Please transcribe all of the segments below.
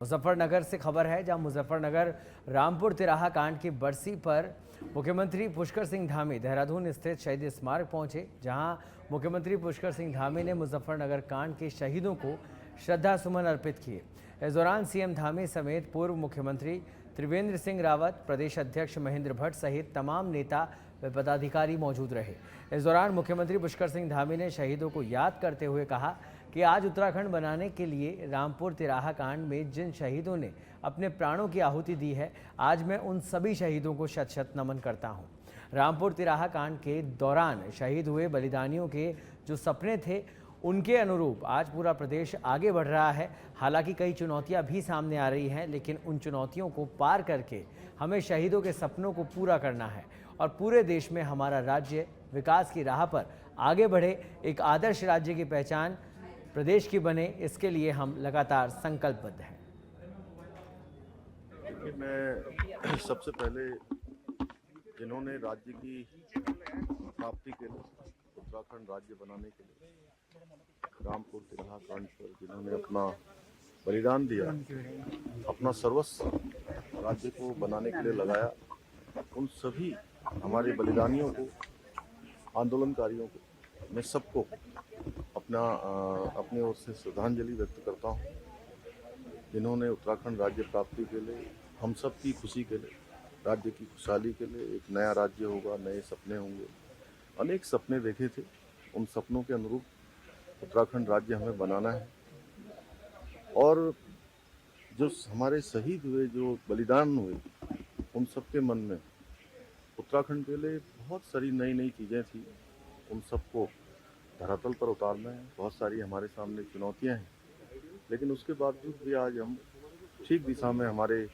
मुजफ्फरनगर से खबर है, जहां मुजफ्फरनगर रामपुर तिराहा कांड की बरसी पर मुख्यमंत्री पुष्कर सिंह धामी देहरादून स्थित शहीद स्मारक पहुंचे। जहां मुख्यमंत्री पुष्कर सिंह धामी ने मुजफ्फरनगर कांड के शहीदों को श्रद्धा सुमन अर्पित किए। इस दौरान सीएम धामी समेत पूर्व मुख्यमंत्री त्रिवेंद्र सिंह रावत, प्रदेश अध्यक्ष महेंद्र भट्ट सहित तमाम नेता व पदाधिकारी मौजूद रहे। इस दौरान मुख्यमंत्री पुष्कर सिंह धामी ने शहीदों को याद करते हुए कहा कि आज उत्तराखंड बनाने के लिए रामपुर तिराहा कांड में जिन शहीदों ने अपने प्राणों की आहुति दी है, आज मैं उन सभी शहीदों को शत शत नमन करता हूं। रामपुर तिराहा कांड के दौरान शहीद हुए बलिदानियों के जो सपने थे, उनके अनुरूप आज पूरा प्रदेश आगे बढ़ रहा है। हालांकि कई चुनौतियां भी सामने आ रही हैं, लेकिन उन चुनौतियों को पार करके हमें शहीदों के सपनों को पूरा करना है और पूरे देश में हमारा राज्य विकास की राह पर आगे बढ़े, एक आदर्श राज्य की पहचान प्रदेश की बने, इसके लिए हम लगातार संकल्पबद्ध हैं। मैं सबसे पहले जिन्होंने राज्य की प्राप्ति के लिए, उत्तराखंड राज्य बनाने के लिए रामपुर तिराहा कांड पर जिन्होंने अपना बलिदान दिया, अपना सर्वस्व राज्य को बनाने के लिए लगाया, उन सभी हमारे बलिदानियों को, आंदोलनकारियों को, मैं सबको अपने ओर से श्रद्धांजलि व्यक्त करता हूँ, जिन्होंने उत्तराखंड राज्य प्राप्ति के लिए, हम सब की खुशी के लिए, राज्य की खुशहाली के लिए, एक नया राज्य होगा, नए सपने होंगे, अनेक सपने देखे थे। उन सपनों के अनुरूप उत्तराखंड राज्य हमें बनाना है और जो हमारे शहीद हुए, जो बलिदान हुए, उन सबके मन में उत्तराखंड के लिए बहुत सारी नई नई चीज़ें थी। उन सबको धरातल पर उतारना है। बहुत सारी हमारे सामने चुनौतियां हैं, लेकिन उसके बावजूद भी आज हम ठीक दिशा में, हमारे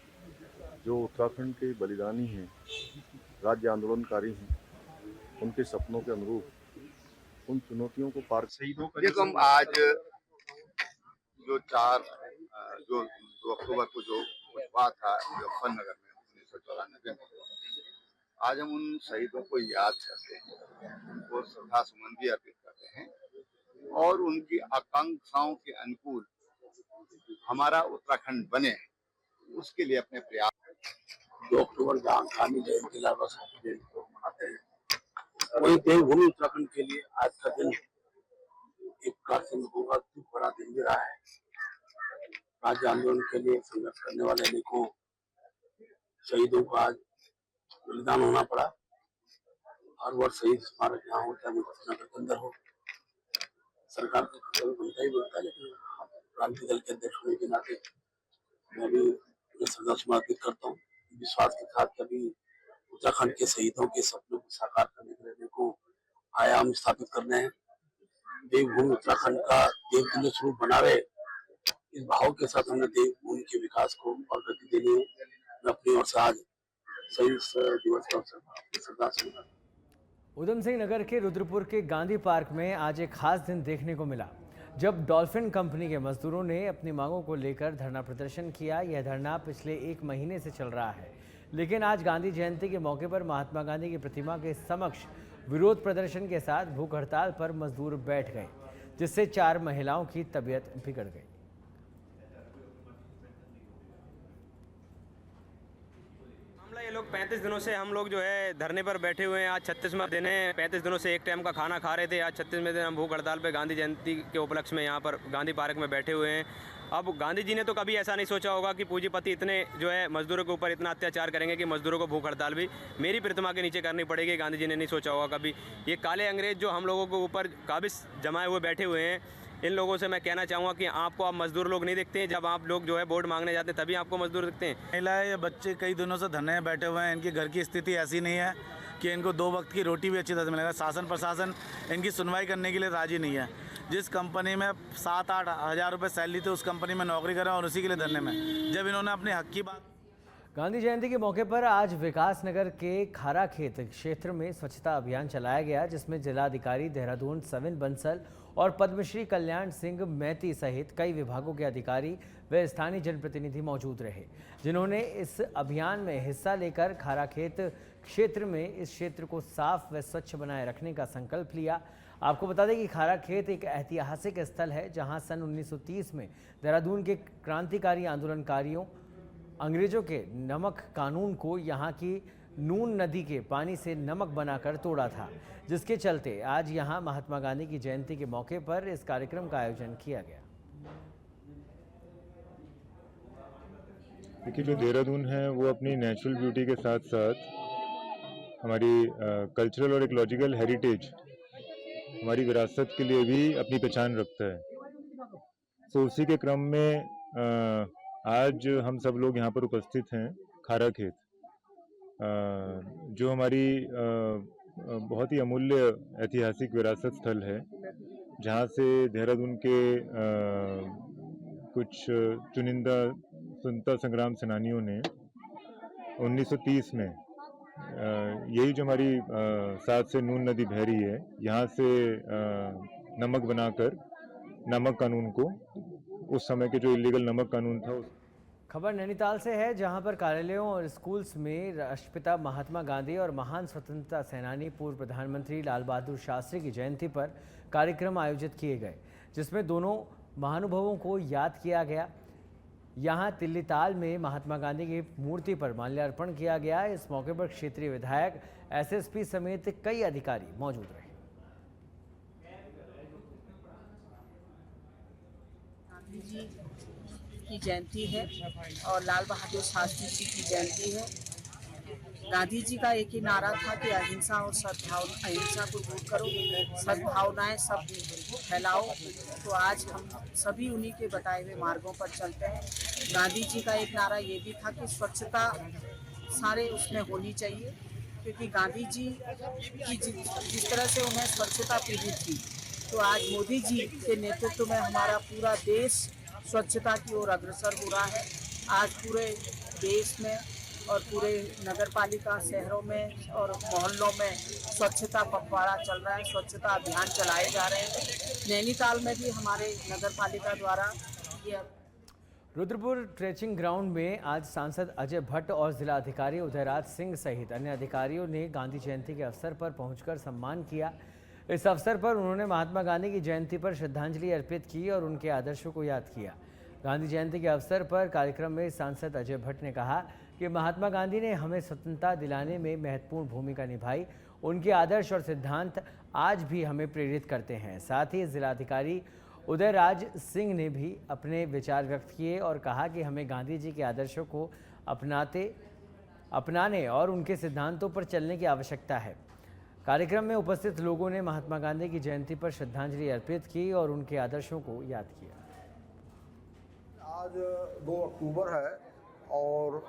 जो उत्तराखंड के बलिदानी हैं, राज्य आंदोलनकारी हैं, उनके सपनों के अनुरूप उन चुनौतियों को पार शहीदों का देखो, हम आज जो 2 अक्टूबर को जो हुआ था मुजफ्फरनगर में 1994 में, आज हम उन शहीदों को याद करते हैं, उनको श्रद्धा सुमन भी अर्पित करते हैं और उनकी आकांक्षाओं के अनुकूल हमारा उत्तराखंड बने, उसके लिए अपने प्रयास। 2 अक्टूबर जहाँ गांधी जयंती लाला साहब जयंती को मनाते हैं, वही देवभूमि उत्तराखंड के लिए आज का दिन एक प्राथमिक होगा, दुख भरा दिन भी रहा है। राज्य आंदोलन के लिए संघर्ष करने वाले अनेकों शहीदों को आज बलिदान होना पड़ा। हर वर्ष शहीद स्मारक यहाँ होता है, मुजफ्फरनगर के अंदर हो। सरकार का कर्तव्य बनता ही बनता है, लेकिन क्रांति दल के अध्यक्ष होने के नाते मैं भी उन्हें श्रद्धा समर्पित करता हूँ, विश्वास के साथ कभी उत्तराखंड के शहीदों के सपनों को साकार करने के लिए को आयाम स्थापित करने हैं। देवभूमि उत्तराखंड का देवतुल्य स्वरूप बनावे, इस भाव के साथ हमने देवभूमि के विकास को और गति देनी है। मैं अपनी ओर से आज शहीद दिवस के अवसर पर श्रद्धा सुमन। उधम सिंह नगर के रुद्रपुर के गांधी पार्क में आज एक खास दिन देखने को मिला, जब डॉल्फिन कंपनी के मजदूरों ने अपनी मांगों को लेकर धरना प्रदर्शन किया। यह धरना पिछले 1 महीने से चल रहा है, लेकिन आज गांधी जयंती के मौके पर महात्मा गांधी की प्रतिमा के समक्ष विरोध प्रदर्शन के साथ भूख हड़ताल पर मजदूर बैठ गए, जिससे 4 महिलाओं की तबीयत बिगड़ गई। ये लोग 35 दिनों से हम लोग जो है धरने पर बैठे हुए हैं। आज 36वां दिन है। 35 दिनों से एक टाइम का खाना खा रहे थे। आज 36वें दिन हम भूख हड़ताल पे गांधी जयंती के उपलक्ष्य में यहाँ पर गांधी पार्क में बैठे हुए हैं। अब गांधी जी ने तो कभी ऐसा नहीं सोचा होगा कि पूंजीपति इतने जो है मजदूरों के ऊपर इतना अत्याचार करेंगे कि मजदूरों को भूख हड़ताल भी मेरी प्रतिमा के नीचे करनी पड़ेगी। गांधी जी ने नहीं सोचा होगा कभी। ये काले अंग्रेज जो हम लोगों के ऊपर काबिज जमाए हुए बैठे हुए हैं, इन लोगों से मैं कहना चाहूँगा कि आपको अब मजदूर लोग नहीं दिखते हैं। जब आप लोग जो है वोट मांगने जाते हैं तभी आपको मजदूर दिखते हैं। महिलाएं या बच्चे कई दिनों से धरने में बैठे हुए हैं। इनकी घर की स्थिति ऐसी नहीं है कि इनको 2 वक्त की रोटी भी अच्छी तरह से मिलेगा। शासन प्रशासन इनकी सुनवाई करने के लिए राजी नहीं है। जिस कंपनी में 7-8 हज़ार रुपये सैलरी थे, उस कंपनी में नौकरी करें और उसी के लिए धरने में, जब इन्होंने अपने हक की बात। गांधी जयंती के मौके पर आज विकासनगर के खाराखेत क्षेत्र में स्वच्छता अभियान चलाया गया, जिसमें जिलाधिकारी देहरादून सविन बंसल और पद्मश्री कल्याण सिंह मैती सहित कई विभागों के अधिकारी व स्थानीय जनप्रतिनिधि मौजूद रहे, जिन्होंने इस अभियान में हिस्सा लेकर खाराखेत क्षेत्र में इस क्षेत्र को साफ व स्वच्छ बनाए रखने का संकल्प लिया। आपको बता दें कि खारा खेत एक ऐतिहासिक स्थल है जहां सन 1930 में देहरादून के क्रांतिकारी आंदोलनकारियों अंग्रेजों के नमक कानून को यहां की नून नदी के पानी से नमक बनाकर तोड़ा था, जिसके चलते आज यहां महात्मा गांधी की जयंती के मौके पर इस कार्यक्रम का आयोजन किया गया। देखिए, जो देहरादून है वो अपनी नेचुरल ब्यूटी के साथ साथ हमारी कल्चरल और इकोलॉजिकल हेरिटेज, हमारी विरासत के लिए भी अपनी पहचान रखता है। तो उसी के क्रम में आज हम सब लोग यहाँ पर उपस्थित हैं खारा खेत, जो हमारी बहुत ही अमूल्य ऐतिहासिक विरासत स्थल है, जहाँ से देहरादून के कुछ चुनिंदा स्वतंत्रता संग्राम सेनानियों ने 1930 में यही जो हमारी साथ से नून नदी बह रही है, यहाँ से नमक बनाकर नमक कानून को, उस समय के जो इलीगल नमक कानून था। खबर नैनीताल से है, जहां पर कार्यालयों और स्कूल्स में राष्ट्रपिता महात्मा गांधी और महान स्वतंत्रता सेनानी पूर्व प्रधानमंत्री लाल बहादुर शास्त्री की जयंती पर कार्यक्रम आयोजित किए गए, जिसमें दोनों महानुभावों को याद किया गया। यहां तिल्लीताल में महात्मा गांधी की मूर्ति पर माल्यार्पण किया गया। इस मौके पर क्षेत्रीय विधायक, एसएसपी समेत कई अधिकारी मौजूद रहे। गांधी जी की जयंती है और लाल बहादुर शास्त्री जी की जयंती है। गांधी जी का एक ही नारा था कि अहिंसा और सद्भावना, अहिंसा को दूर करो, सद्भावनाएं सब फैलाओ। तो आज हम सभी उन्हीं के बताए हुए मार्गों पर चलते हैं। गांधी जी का एक नारा ये भी था कि स्वच्छता सारे उसमें होनी चाहिए, क्योंकि गांधी जी की जिस तरह से उन्हें स्वच्छता प्रिय थी, तो आज मोदी जी के नेतृत्व में हमारा पूरा देश स्वच्छता की ओर अग्रसर हो रहा है। आज पूरे देश में और पूरे नगर पालिका शहरों में और मोहल्लों में स्वच्छता पखवाड़ा चल रहा है, स्वच्छता अभियान चलाए जा रहे हैं। नैनीताल में भी हमारे नगर पालिका द्वारा ये रुद्रपुर ट्रेचिंग ग्राउंड में आज सांसद अजय भट्ट और जिला अधिकारी उदयराज सिंह सहित अन्य अधिकारियों ने गांधी जयंती के अवसर पर पहुंचकर सम्मान किया। इस अवसर पर उन्होंने महात्मा गांधी की जयंती पर श्रद्धांजलि अर्पित की और उनके आदर्शों को याद किया। गांधी जयंती के अवसर पर कार्यक्रम में सांसद अजय भट्ट ने कहा कि महात्मा गांधी ने हमें स्वतंत्रता दिलाने में महत्वपूर्ण भूमिका निभाई। उनके आदर्श और सिद्धांत आज भी हमें प्रेरित करते हैं। साथ ही जिलाधिकारी उदयराज सिंह ने भी अपने विचार व्यक्त किए और कहा कि हमें गांधी जी के आदर्शों को अपनाने और उनके सिद्धांतों पर चलने की आवश्यकता है। कार्यक्रम में उपस्थित लोगों ने महात्मा गांधी की जयंती पर श्रद्धांजलि अर्पित की और उनके आदर्शों को याद किया। आज 2 अक्टूबर है और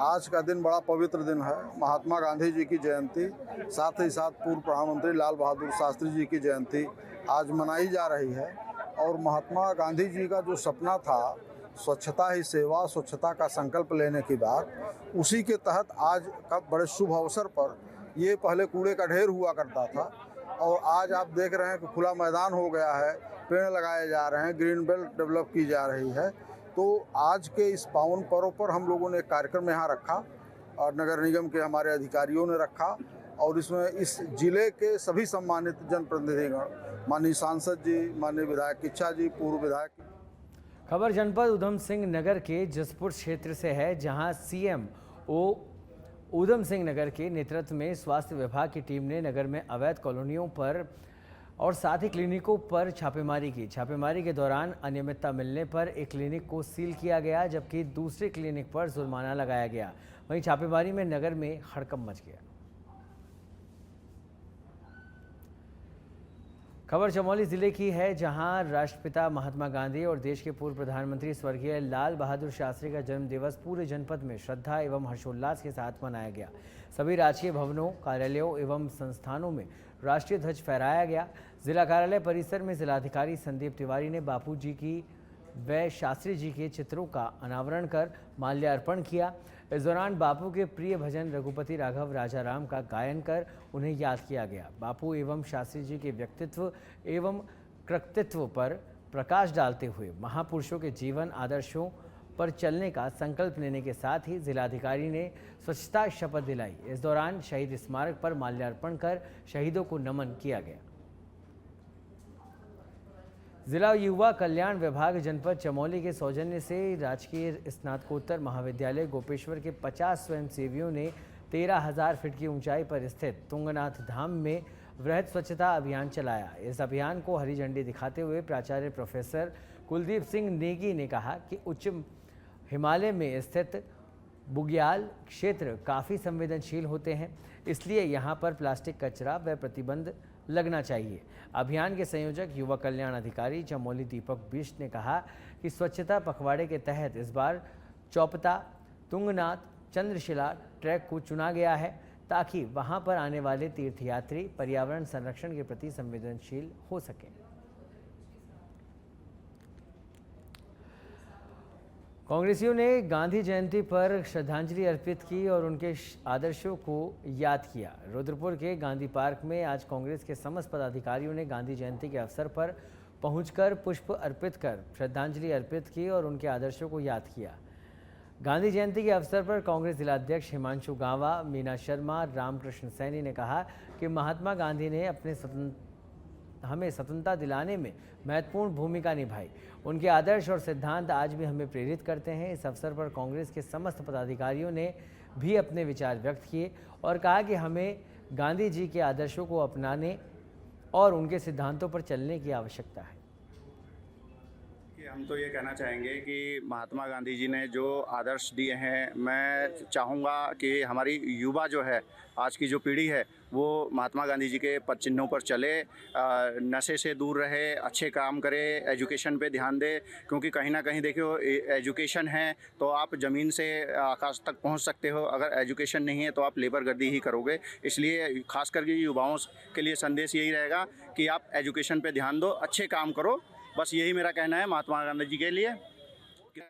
आज का दिन बड़ा पवित्र दिन है। महात्मा गांधी जी की जयंती, साथ ही साथ पूर्व प्रधानमंत्री लाल बहादुर शास्त्री जी की जयंती आज मनाई जा रही है। और महात्मा गांधी जी का जो सपना था, स्वच्छता ही सेवा, स्वच्छता का संकल्प लेने की बात, उसी के तहत आज का बड़े शुभ अवसर पर, ये पहले कूड़े का ढेर हुआ करता था और आज आप देख रहे हैं कि खुला मैदान हो गया है, पेड़ लगाए जा रहे हैं, ग्रीन बेल्ट डेवलप की जा रही है। तो आज के इस पावन पर्व पर हम लोगों ने एक कार्यक्रम यहाँ रखा और नगर निगम के हमारे अधिकारियों ने रखा और इसमें इस जिले के सभी सम्मानित जनप्रतिनिधिगण, माननीय सांसद जी, माननीय विधायक किच्छा जी, पूर्व विधायक। खबर जनपद उधम सिंह नगर के जसपुर क्षेत्र से है, जहां सीएम उधम सिंह नगर के नेतृत्व में स्वास्थ्य विभाग की टीम ने नगर में अवैध कॉलोनियों पर और साथ ही क्लिनिकों पर छापेमारी की। छापेमारी के दौरान अनियमितता मिलने पर एक क्लिनिक को सील किया गया, जबकि दूसरे क्लिनिक पर जुर्माना लगाया गया। वहीं छापेमारी में नगर में हड़कंप मच गया। खबर चमोली जिले की है, जहां राष्ट्रपिता महात्मा गांधी और देश के पूर्व प्रधानमंत्री स्वर्गीय लाल बहादुर शास्त्री का जन्म दिवस पूरे जनपद में श्रद्धा एवं हर्षोल्लास के साथ मनाया गया। सभी राजकीय भवनों, कार्यालयों एवं संस्थानों में राष्ट्रीय ध्वज फहराया गया। जिला कार्यालय परिसर में जिलाधिकारी संदीप तिवारी ने बापूजी की व शास्त्री जी के चित्रों का अनावरण कर माल्यार्पण किया। इस दौरान बापू के प्रिय भजन रघुपति राघव राजाराम का गायन कर उन्हें याद किया गया। बापू एवं शास्त्री जी के व्यक्तित्व एवं कृतित्व पर प्रकाश डालते हुए महापुरुषों के जीवन आदर्शों पर चलने का संकल्प लेने के साथ ही जिलाधिकारी ने स्वच्छता शपथ दिलाई। इस दौरान शहीद स्मारक पर माल्यार्पण कर शहीदों को नमन किया गया। जिला युवा कल्याण विभाग जनपद चमोली के सौजन्य से राजकीय स्नातकोत्तर महाविद्यालय गोपेश्वर के 50 स्वयंसेवियों ने 13,000 फीट की ऊंचाई पर स्थित तुंगनाथ धाम में वृहद स्वच्छता अभियान चलाया। इस अभियान को हरी झंडी दिखाते हुए प्राचार्य प्रोफेसर कुलदीप सिंह नेगी ने कहा कि उच्च हिमालय में स्थित बुग्याल क्षेत्र काफ़ी संवेदनशील होते हैं, इसलिए यहाँ पर प्लास्टिक कचरा व प्रतिबंध लगना चाहिए। अभियान के संयोजक युवा कल्याण अधिकारी चमोली दीपक बिष्ट ने कहा कि स्वच्छता पखवाड़े के तहत इस बार चौपता तुंगनाथ चंद्रशिला ट्रैक को चुना गया है ताकि वहां पर आने वाले तीर्थयात्री पर्यावरण संरक्षण के प्रति संवेदनशील हो सकें। कांग्रेसियों ने गांधी जयंती पर श्रद्धांजलि अर्पित की और उनके आदर्शों को याद किया। रुद्रपुर के गांधी पार्क में आज कांग्रेस के समस्त पदाधिकारियों ने गांधी जयंती के अवसर पर पहुंचकर पुष्प अर्पित कर श्रद्धांजलि अर्पित की और उनके आदर्शों को याद किया। गांधी जयंती के अवसर पर कांग्रेस जिलाध्यक्ष हिमांशु गांवा, मीना शर्मा, रामकृष्ण सैनी ने कहा कि महात्मा गांधी ने हमें स्वतंत्रता दिलाने में महत्वपूर्ण भूमिका निभाई। उनके आदर्श और सिद्धांत आज भी हमें प्रेरित करते हैं। इस अवसर पर कांग्रेस के समस्त पदाधिकारियों ने भी अपने विचार व्यक्त किए और कहा कि हमें गांधी जी के आदर्शों को अपनाने और उनके सिद्धांतों पर चलने की आवश्यकता है। हम तो ये कहना चाहेंगे कि महात्मा गांधी जी ने जो आदर्श दिए हैं, मैं चाहूँगा कि हमारी युवा जो है, आज की जो पीढ़ी है, वो महात्मा गांधी जी के पद चिन्हों पर चले, नशे से दूर रहे, अच्छे काम करे, एजुकेशन पे ध्यान दे। क्योंकि कहीं ना कहीं देखियो, एजुकेशन है तो आप ज़मीन से आकाश तक पहुंच सकते हो, अगर एजुकेशन नहीं है तो आप लेबर गर्दी ही करोगे। इसलिए खास करके युवाओं के लिए संदेश यही रहेगा कि आप एजुकेशन पे ध्यान दो, अच्छे काम करो। बस यही मेरा कहना है महात्मा गांधी जी के लिए।